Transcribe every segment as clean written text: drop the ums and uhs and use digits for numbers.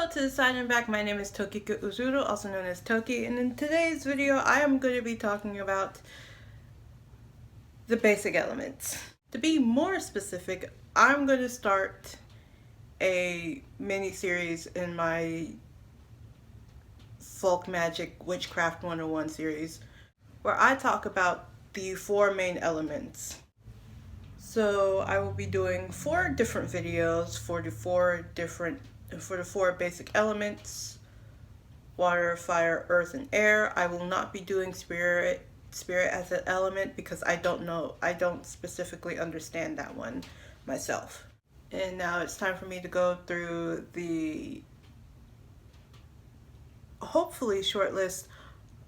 Hello to the side and back, my name is Tokiko Uzuru, also known as Toki, and in today's video I am going to be talking about the basic elements. To be more specific, I'm going to start a mini-series in my Folk Magic Witchcraft 101 series where I talk about the 4 main elements. So I will be doing 4 different videos for the 4 basic elements: water, fire, earth, and air. I will not be doing spirit as an element because I don't specifically understand that one myself. And now it's time for me to go through the hopefully short list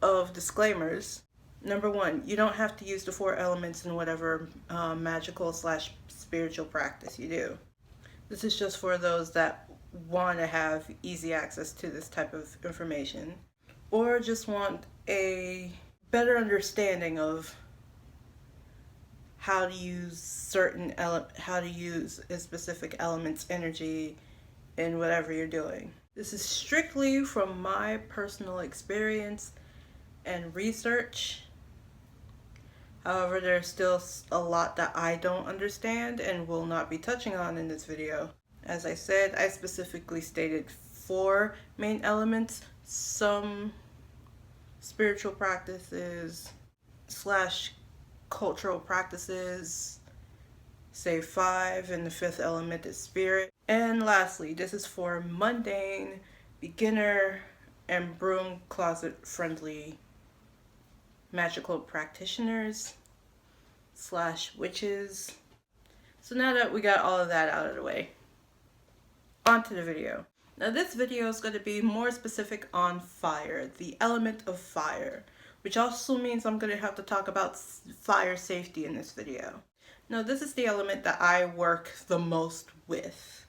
of disclaimers. Number 1, you don't have to use the 4 elements in whatever magical / spiritual practice you do. This is just for those that want to have easy access to this type of information, or just want a better understanding of how to use how to use a specific element's energy in whatever you're doing. This is strictly from my personal experience and research. However, there's still a lot that I don't understand and will not be touching on in this video. As I said, I specifically stated 4 main elements. Some spiritual practices / cultural practices say 5, and the 5th element is spirit. And lastly, this is for mundane, beginner, and broom closet friendly magical practitioners / witches. So now that we got all of that out of the way, on to the video. Now this video is going to be more specific on fire, the element of fire, which also means I'm going to have to talk about fire safety in this video. Now this is the element that I work the most with,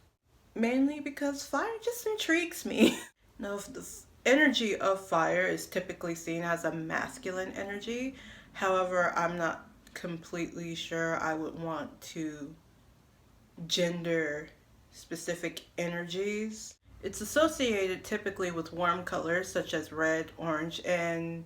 mainly because fire just intrigues me. Now the energy of fire is typically seen as a masculine energy. However, I'm not completely sure I would want to gender specific energies. It's associated typically with warm colors such as red, orange, and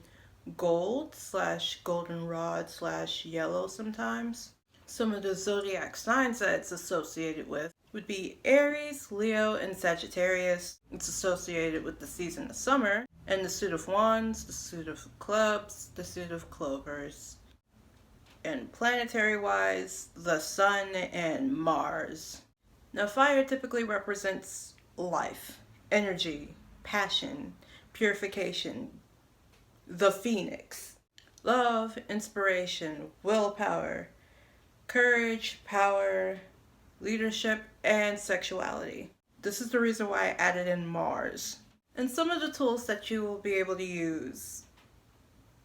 gold / goldenrod / yellow sometimes. Some of the zodiac signs that it's associated with would be Aries, Leo, and Sagittarius. It's associated with the season of summer and the suit of wands, the suit of clubs, the suit of clovers. And planetary wise, the sun and Mars. Now fire typically represents life, energy, passion, purification, the phoenix, love, inspiration, willpower, courage, power, leadership, and sexuality. This is the reason why I added in Mars. And some of the tools that you will be able to use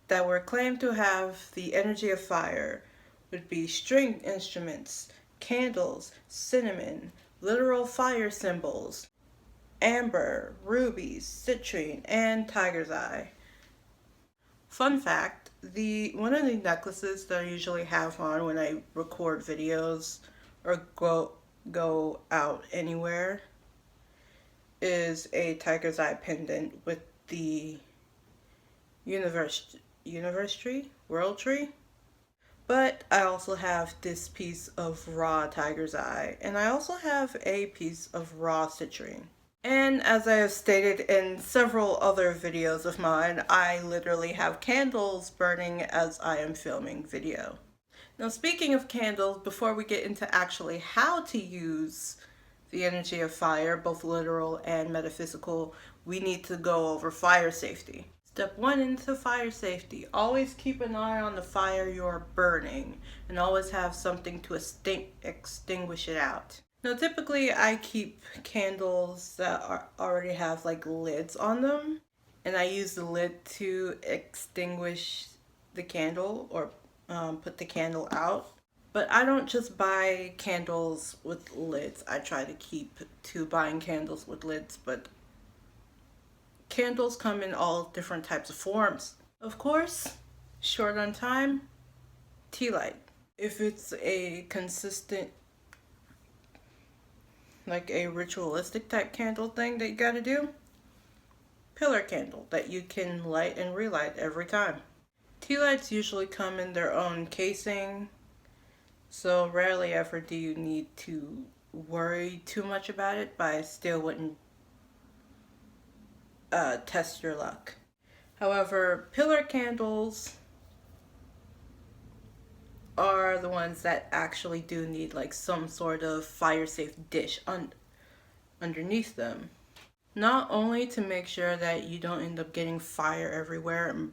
that were claimed to have the energy of fire would be stringed instruments, candles, cinnamon, literal fire symbols, amber, rubies, citrine, and tiger's eye. Fun fact, one of the necklaces that I usually have on when I record videos or go out anywhere is a tiger's eye pendant with the world tree. But I also have this piece of raw tiger's eye, and I also have a piece of raw citrine. And as I have stated in several other videos of mine, I literally have candles burning as I am filming video. Now speaking of candles, before we get into actually how to use the energy of fire, both literal and metaphysical, we need to go over fire safety. Step 1 into fire safety: always keep an eye on the fire you're burning and always have something to extinguish it out. Now typically I keep candles that already have like lids on them, and I use the lid to extinguish the candle or put the candle out. But I don't just buy candles with lids. I try to keep to buying candles with lids, but candles come in all different types of forms. Of course, short on time, tea light. If it's a consistent like a ritualistic type candle thing that you gotta do, pillar candle that you can light and relight every time. Tea lights usually come in their own casing, so rarely ever do you need to worry too much about it, but I still wouldn't test your luck. However, pillar candles are the ones that actually do need like some sort of fire safe dish underneath them. Not only to make sure that you don't end up getting fire everywhere and,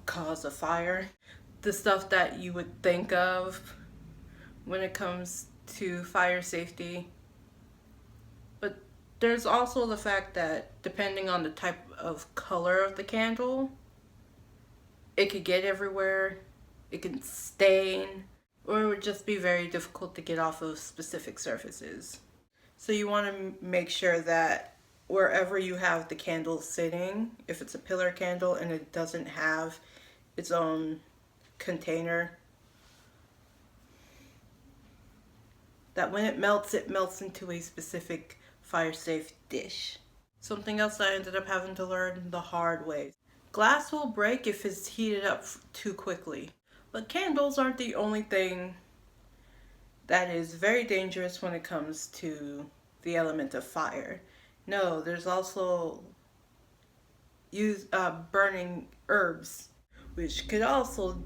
cause a fire. The stuff that you would think of when it comes to fire safety. But there's also the fact that depending on the type of color of the candle, it could get everywhere, it can stain, or it would just be very difficult to get off of specific surfaces. So you want to make sure that wherever you have the candle sitting, if it's a pillar candle and it doesn't have its own container, that when it melts into a specific fire safe dish. Something else I ended up having to learn the hard way. Glass will break if it's heated up too quickly. But candles aren't the only thing that is very dangerous when it comes to the element of fire. No, there's also burning herbs, which could also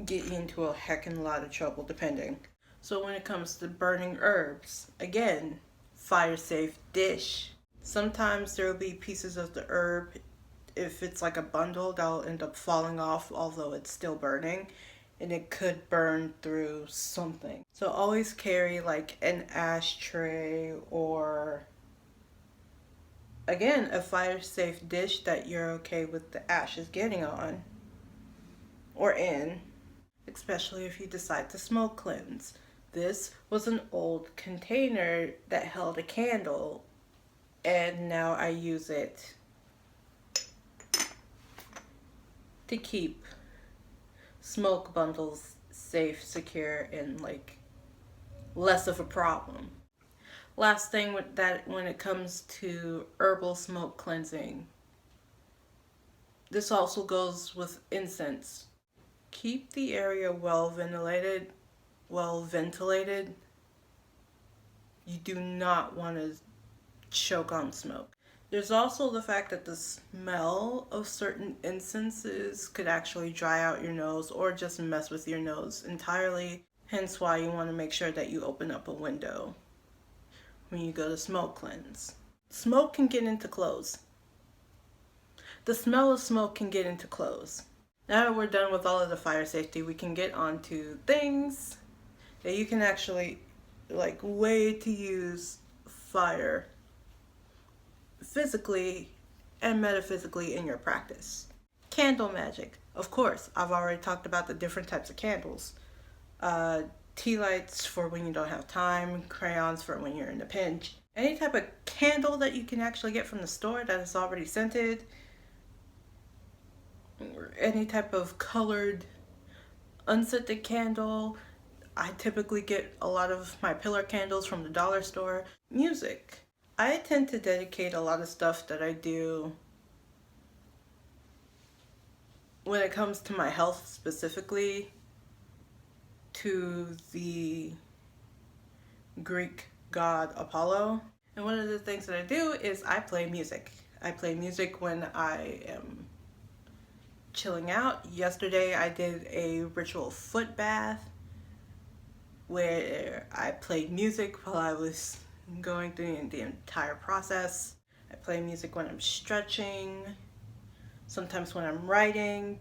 get you into a heckin' lot of trouble depending. So when it comes to burning herbs, again, fire safe dish. Sometimes there will be pieces of the herb, if it's like a bundle, that'll end up falling off although it's still burning, and it could burn through something. So always carry like an ashtray or, again, a fire safe dish that you're okay with the ashes getting on or in, especially if you decide to smoke cleanse. This was an old container that held a candle, and now I use it to keep smoke bundles safe, secure, and like less of a problem. Last thing with that, when it comes to herbal smoke cleansing, this also goes with incense. Keep the area well ventilated. You do not want to choke on smoke. There's also the fact that the smell of certain incenses could actually dry out your nose or just mess with your nose entirely. Hence why you want to make sure that you open up a window when you go to smoke cleanse. Smoke can get into clothes. The smell of smoke can get into clothes. Now that we're done with all of the fire safety, we can get on to things that you can actually way to use fire physically and metaphysically in your practice. Candle magic. Of course, I've already talked about the different types of candles. Tea lights for when you don't have time, crayons for when you're in a pinch. Any type of candle that you can actually get from the store that is already scented. Or any type of colored unscented candle. I typically get a lot of my pillar candles from the dollar store. Music. I tend to dedicate a lot of stuff that I do when it comes to my health specifically to the Greek god Apollo. And one of the things that I do is I play music. I play music when I am chilling out. Yesterday I did a ritual foot bath where I played music while I was going through the entire process. I play music when I'm stretching, sometimes when I'm writing,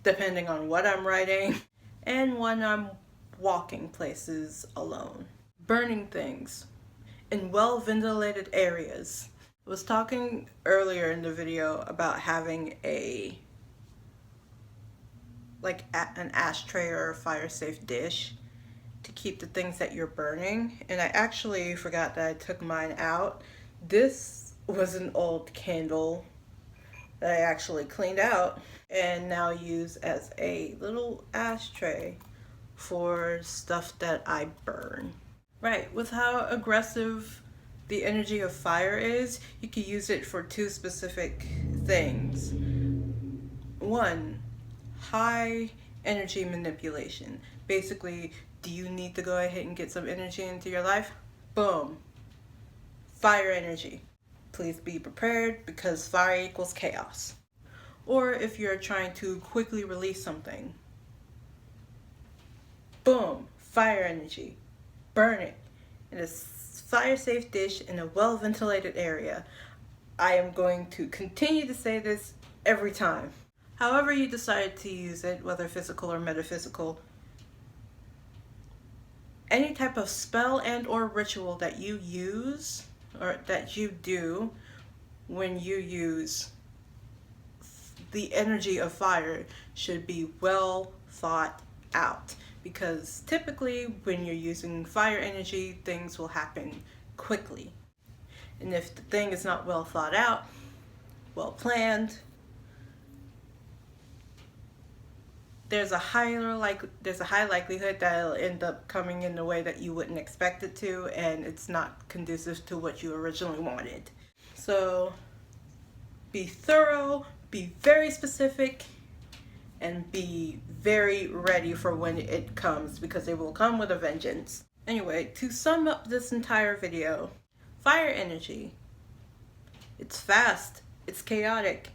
depending on what I'm writing, and when I'm walking places alone. Burning things in well-ventilated areas. I was talking earlier in the video about having an ashtray or a fire-safe dish to keep the things that you're burning, and I actually forgot that I took mine out. This was an old candle that I actually cleaned out and now use as a little ashtray for stuff that I burn. Right, with how aggressive the energy of fire is, you can use it for two specific things. One, high energy manipulation. Basically, do you need to go ahead and get some energy into your life? Boom. Fire energy. Please be prepared because fire equals chaos. Or if you're trying to quickly release something, boom, fire energy. Burn it in a fire-safe dish in a well-ventilated area. I am going to continue to say this every time. However you decide to use it, whether physical or metaphysical, any type of spell and or ritual that you use or that you do when you use the energy of fire should be well thought out, because typically when you're using fire energy, things will happen quickly. And if the thing is not well thought out, well planned, there's a high likelihood that it'll end up coming in the way that you wouldn't expect it to, and it's not conducive to what you originally wanted. So be thorough, be very specific, and be very ready for when it comes, because it will come with a vengeance. Anyway, to sum up this entire video, fire energy, it's fast, it's chaotic,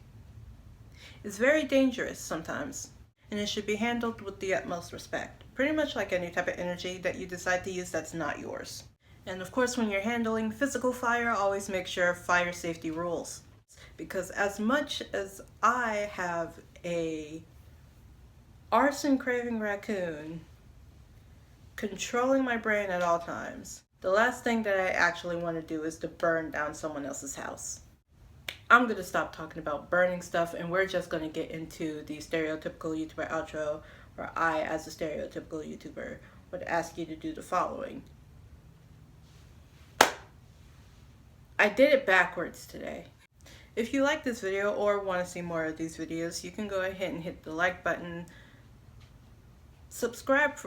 it's very dangerous sometimes, and it should be handled with the utmost respect. Pretty much like any type of energy that you decide to use that's not yours. And of course, when you're handling physical fire, always make sure fire safety rules. Because as much as I have a arson craving raccoon controlling my brain at all times, the last thing that I actually want to do is to burn down someone else's house. I'm going to stop talking about burning stuff, and we're just going to get into the stereotypical YouTuber outro, where I, as a stereotypical YouTuber, would ask you to do the following. I did it backwards today. If you like this video or want to see more of these videos, you can go ahead and hit the like button. Subscribe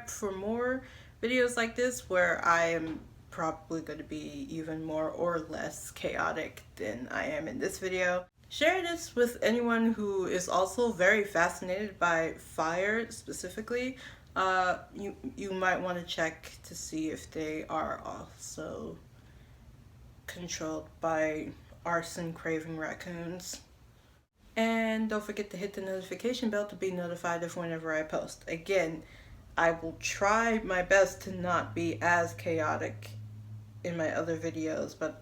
for more videos like this, where I am probably going to be even more or less chaotic than I am in this video. Share this with anyone who is also very fascinated by fire specifically. You might want to check to see if they are also controlled by arson craving raccoons. And don't forget to hit the notification bell to be notified of whenever I post. Again, I will try my best to not be as chaotic in my other videos, but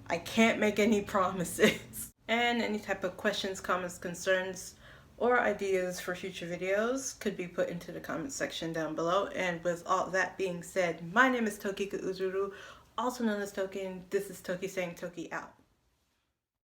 I can't make any promises. And any type of questions, comments, concerns, or ideas for future videos could be put into the comment section down below. And with all that being said, my name is Tokika Uzuru, also known as Token. This is Toki saying Toki out.